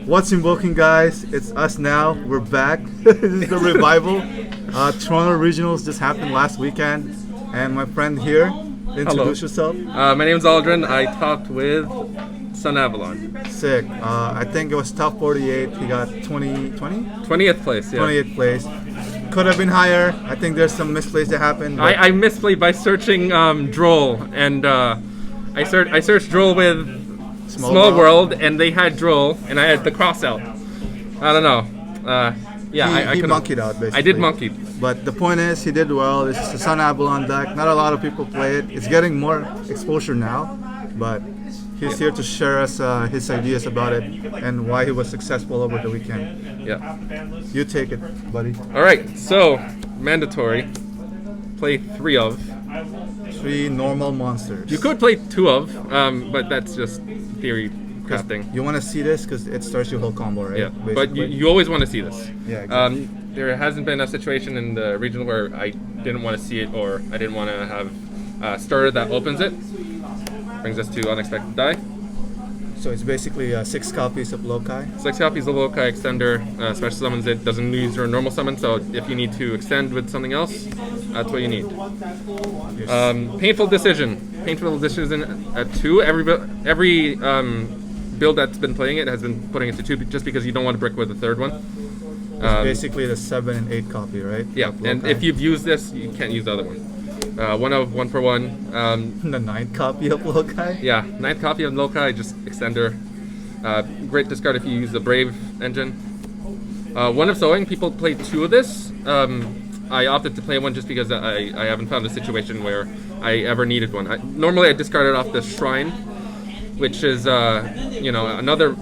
What's invoking, guys? It's us now. We're back. This is the revival. Toronto Regionals just happened last weekend, and my friend here, introduce yourself. My name's Aldrin. I talked with Sunavalon. Sick. I think it was top 48. He got 20th place. Yeah. 28th place. Could have been higher. I think there's some misplays that happened. I misplayed by searching Droll, and I searched Droll with Small World, and they had Droll, and I had the cross out. I don't know. He monkeyed out, basically. I did monkey. But the point is, he did well. This is a Sunavalon deck. Not a lot of people play it. It's getting more exposure now, but he's here to share us his ideas about it and why he was successful over the weekend. Yeah. You take it, buddy. All right. So mandatory. Play 3 of. 3 normal monsters. You could play 2 of, but that's just theory crafting. You want to see this because it starts your whole combo, right? Yeah, but you always want to see this. Yeah, exactly. There hasn't been a situation in the regional where I didn't want to see it, or I didn't want to have a starter that opens it. Brings us to unexpected die. So it's basically 6 copies of Lokai. 6 copies of Lokai extender. Special summons it. Doesn't use your normal summon, so if you need to extend with something else, that's what you need. Yes. Painful decision. Painful decision at 2. Every build that's been playing it has been putting it to 2 just because you don't want to brick with the 3rd one. It's basically the 7 and 8 copy, right? Yeah, and if you've used this, you can't use the other one. 1 of 1 for 1. The 9th copy of Lokai? Yeah, 9th copy of Lokai, just extender. Great discard if you use the Brave engine. 1 of Sewing, people play 2 of this. I opted to play 1 just because I haven't found a situation where I ever needed 1. Normally I discard it off the Shrine, which is another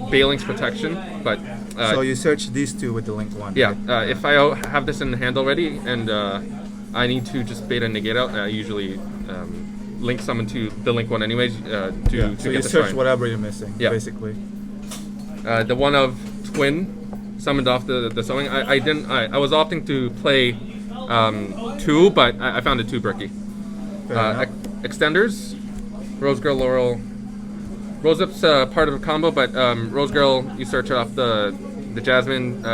Bailing's protection, but so you search these 2 with the link 1. Yeah, if I have this in the hand already and I need to just beta negate out, I usually link summon to the link 1 anyways to so get you the search Shrine. whatever you're missing, basically. The 1 of Twin summoned off the Sewing. I was opting to play 2, but I found it too bricky. Extenders, Rose Girl, Laurel. Rose Up's part of a combo, but Rose Girl, you search off the Jasmine.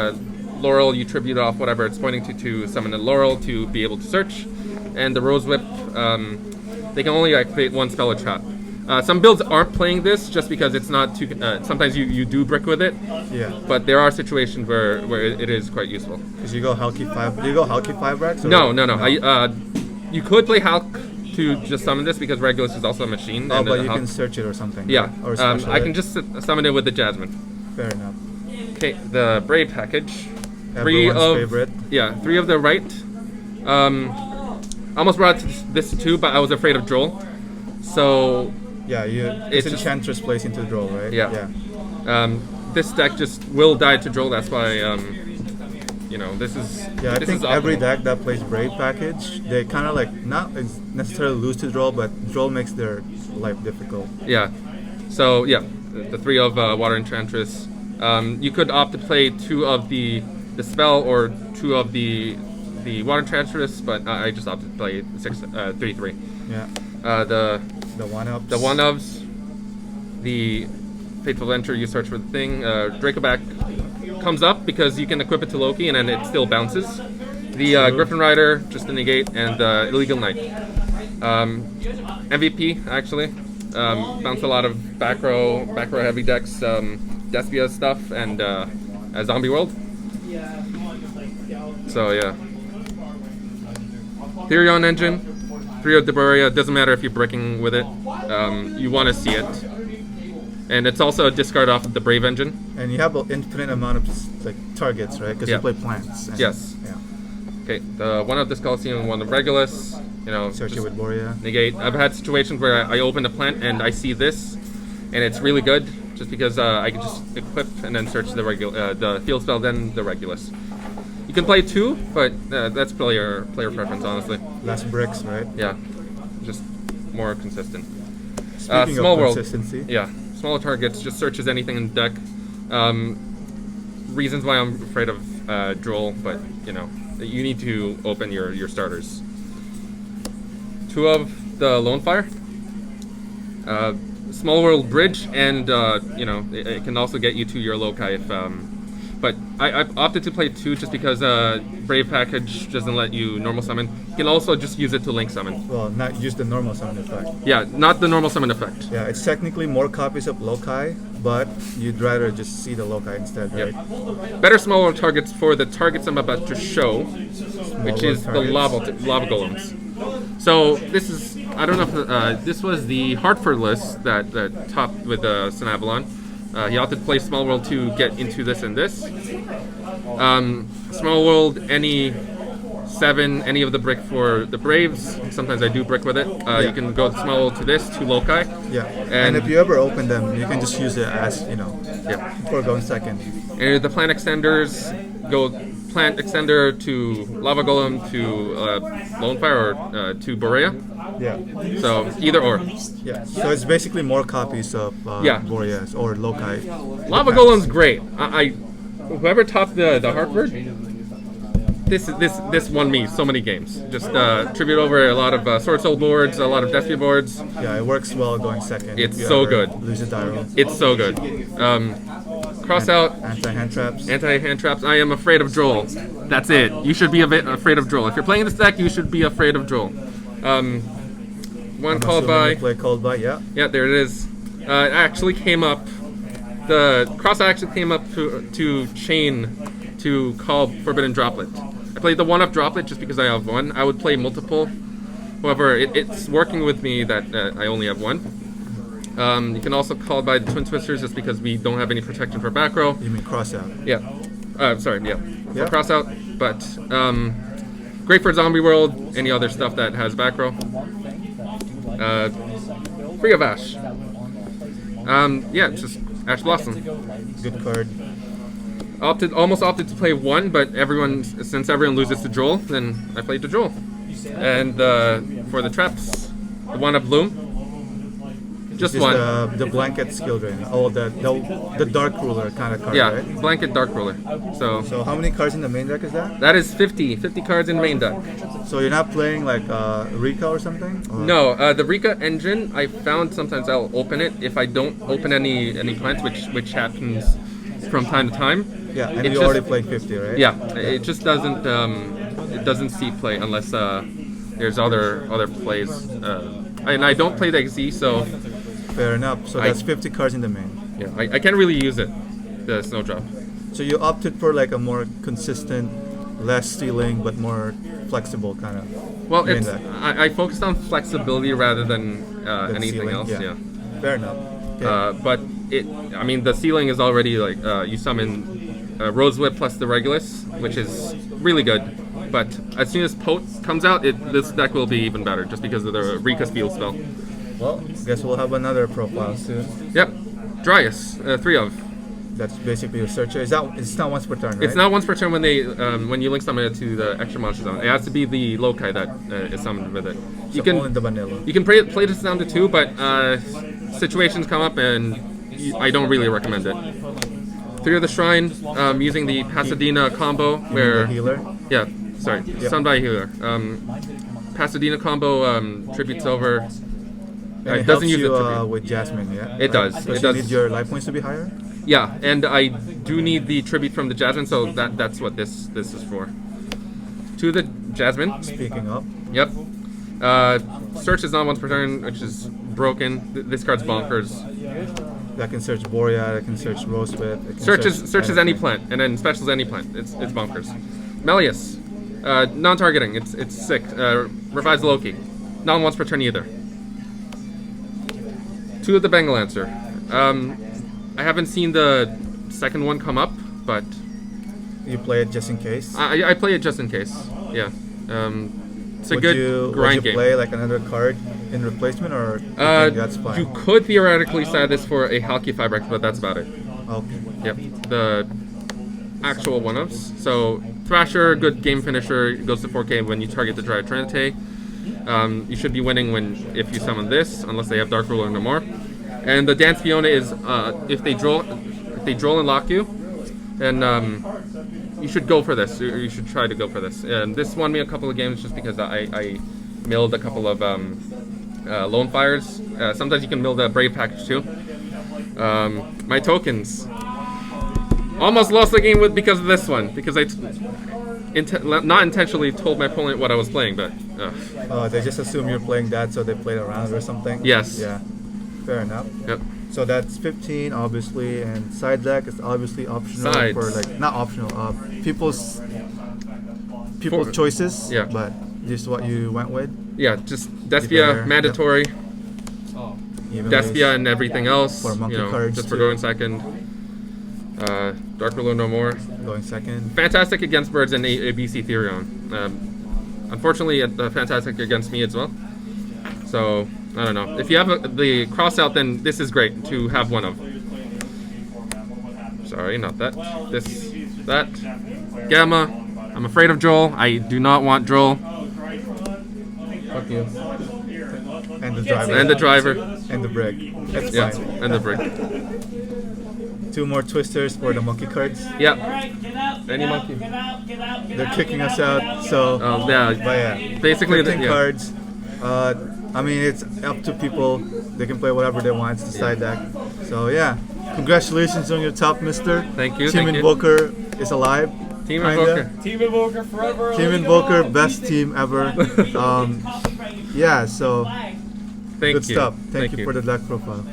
Laurel, you tribute off whatever it's pointing to summon a Laurel to be able to search. And the Rose Whip, they can only activate 1 spell or trap. Some builds aren't playing this just because it's not too. Sometimes you do brick with it. Yeah. But there are situations where it is quite useful. Because you go Halky 5. Do you go Halky 5 Rex? No. You could play Hulk to just summon this because Regulus is also a machine. Oh, but you can search it or something. Yeah. Right? Or I can just summon it with the Jasmine. Fair enough. Okay, the Brave package. Everyone's favorite. Yeah, 3 of the right. Almost brought this to 2, but I was afraid of Droll. So yeah, it's Enchantress plays into Droll, right? Yeah. This deck just will die to Droll. That's why this is. Yeah, I think every deck that plays Brave package, they kind of like not necessarily lose to Droll, but Droll makes their life difficult. Yeah. So yeah, the 3 of Water Enchantress. You could opt to play 2 of the spell or 2 of the Water Enchantress, but I just opted to play 3/3. Yeah. The 1-ups. The 1-ups. The Fateful Venture, you search for the thing. Dracoback comes up because you can equip it to Loki and then it still bounces. The Griffin Rider, just a negate, and the Illegal Knight. MVP, actually. Bounce a lot of back row heavy decks, Despia stuff, and a Zombie World. So yeah. Therion engine, 3 of Deburia. Doesn't matter if you're breaking with it. You want to see it. And it's also a discard off of the Brave engine. And you have an infinite amount of targets, right? Because you play plants. Yes. Yeah. Okay, the 1 of this Coliseum, 1 of Regulus. Search it with Borea. Negate. I've had situations where I open a plant and I see this, and it's really good just because I can just equip and then search the field spell, then the Regulus. You can play 2, but that's player preference, honestly. Less bricks, right? Yeah, just more consistent. Speaking Small of World. consistency. Yeah, smaller targets, just searches anything in the deck. Reasons why I'm afraid of Droll, but you need to open your starters. 2 of the Lone Fire. Small World Bridge, and you know, it can also get you to your loci if. But I've opted to play 2 just because Brave Package doesn't let you normal summon. You can also just use it to link summon. Well, not use the normal summon effect. Yeah, not the normal summon effect. Yeah, it's technically more copies of loci, but you'd rather just see the loci instead, right? Yep. Better Small World targets for the targets I'm about to show, which is the lava golems. So this is, I don't know if this was the Hartford list that topped with Sunavalon. He opted to play Small World to get into this and this. Small World, any 7, any of the brick for the Braves. Sometimes I do brick with it. You can go Small World to this, 2 loci. Yeah, and if you ever open them, you can just use it as, you know, Yeah. for going second. And the plant extenders, go plant extender to lava golem to lone fire or to Borea. Yeah, So either or. yeah. So it's basically more copies of Yeah. Boreas or loci. Lava golem's great. I whoever topped the Hartford, this won me so many games. Just tribute over a lot of Sword Soul boards, a lot of Despia boards. Yeah, it works well going second. It's if you so ever good. Lose a Dyro. It's so good. Cross out. Anti-hand traps. Anti-hand traps. I am afraid of Droll. That's it. You should be afraid of Droll. If you're playing this deck, you should be afraid of Droll. One I'm called assuming by. you play called by, yeah. Yeah, there it is. It actually came up. The cross actually came up to chain to call Forbidden Droplet. I played the 1-up Droplet just because I have 1. I would play multiple. However, it's working with me that I only have 1. You can also call by the Twin Twisters just because we don't have any protection for back row. You mean cross out? Yeah. Sorry, yeah. Yeah. For cross out, but great for Zombie World, any other stuff that has back row. Free of Ash. Yeah, just Ash Blossom. Good card. Almost opted to play 1, but since everyone loses to Droll, then I played to Droll. And for the traps, the 1-up Bloom. Just This is 1. the blanket skill drain. Oh, the dark ruler kind of card, Yeah, right? blanket Dark Ruler. So So how many cards in the main deck is that? that is 50 cards in main deck. So you're not playing like Rika or something? Or? No, the Rika engine, I found sometimes I'll open it if I don't open any plants, which happens from time to time. Yeah, and It you just- already played 50, right? Yeah, it just doesn't see play unless there's other plays. And I don't play the XZ, so Fair enough. So that's 50 cards in the main. yeah, I can't really use it, the Snowdrop. So you opted for like a more consistent, less stealing, but more flexible kind of. Well, main it's deck I focused on flexibility rather than than anything stealing. else. Yeah. Fair enough. Okay. But I mean, the ceiling is already like you summon Rose Whip plus the Regulus, which is really good. But as soon as Pote comes out, this deck will be even better, just because of the Rika's Field spell. Well, guess we'll have another profile soon. Yep, Dryas, 3 of. That's basically a searcher. It's not once per turn, right? It's not once per turn when you link summon it to the extra monster zone. It has to be the loci that is summoned with it. You So only the vanilla. You can play this down to 2, but situations come up and I don't really recommend it. 3 of the Shrine, using the Pasadena combo where The healer. yeah, sorry, Sunby Healer. Pasadena combo tributes over. And it It helps doesn't use you it tribute. with Jasmine, yeah? It does. Because It you does. need your life points to be higher? Yeah, and I do need the tribute from the Jasmine, so that's what this is for. To the Jasmine. Speaking of. Yep. Search is not once per turn, which is broken. This card's bonkers. I can search Boreal, I can search Rosewhip. I can Search is any anything. plant, and then special is any plant. It's bonkers. Melius. Non-targeting. It's sick. Revives Loki. Not once per turn either. 2 of the Bengal Lancer. I haven't seen the second one come up, but You play it just in case? I play it just in case. Yeah. It's a good grind would you game. play like another card in replacement, or you think that's fine? You could theoretically side this for a Halki Fabric, but that's about it. Okay. Yep. The actual 1-ups. So Thrasher, good game finisher, goes to 4K when you target the Dryad Trinity. You should be winning if you summon this, unless they have Dark Ruler no more. And the Dance Fiona is if they draw and lock you, then you should go for this. Or you should try to go for this. And this won me a couple of games just because I milled a couple of Lone Fires. Sometimes you can mill the Brave package too. My tokens. Almost lost the game because of this one. Because I not intentionally told my opponent what I was playing, but... They just assume you're playing that, so they played around or something? Yes. Yeah. Fair enough. Yep. So that's 15, obviously, and side deck is obviously optional Sides. for, like, not optional, people's choices. Yeah. But this is what you went with? Yeah, just There. Despia, mandatory. Even Despia with- and everything else. For monkey cards, just for too. going second. Dark Ruler no more. Going second. Fantastic against birds and ABC Therion. Unfortunately, fantastic against me as well. So, I don't know. If you have the cross out, then this is great to have one of. Sorry, not that. This, that. Gamma. I'm afraid of Joel. I do not want Joel. Fuck you. And the driver. And the driver. And the brick. That's Yeah, fine. and the brick. 2 more twisters for the monkey cards. Yep. Any monkey. They're kicking us out, so... Yeah. But yeah, Basically, 15 yeah. cards. I mean, it's up to people. They can play whatever they want. It's the side deck. So yeah, congratulations on your top, Mister. Thank you. Team thank you. Invoker is alive. Team kinda. Invoker. Team Invoker forever. Team Invoker, best team ever. Yeah, so Thank good you. stuff. Thank Thank you for the deck profile.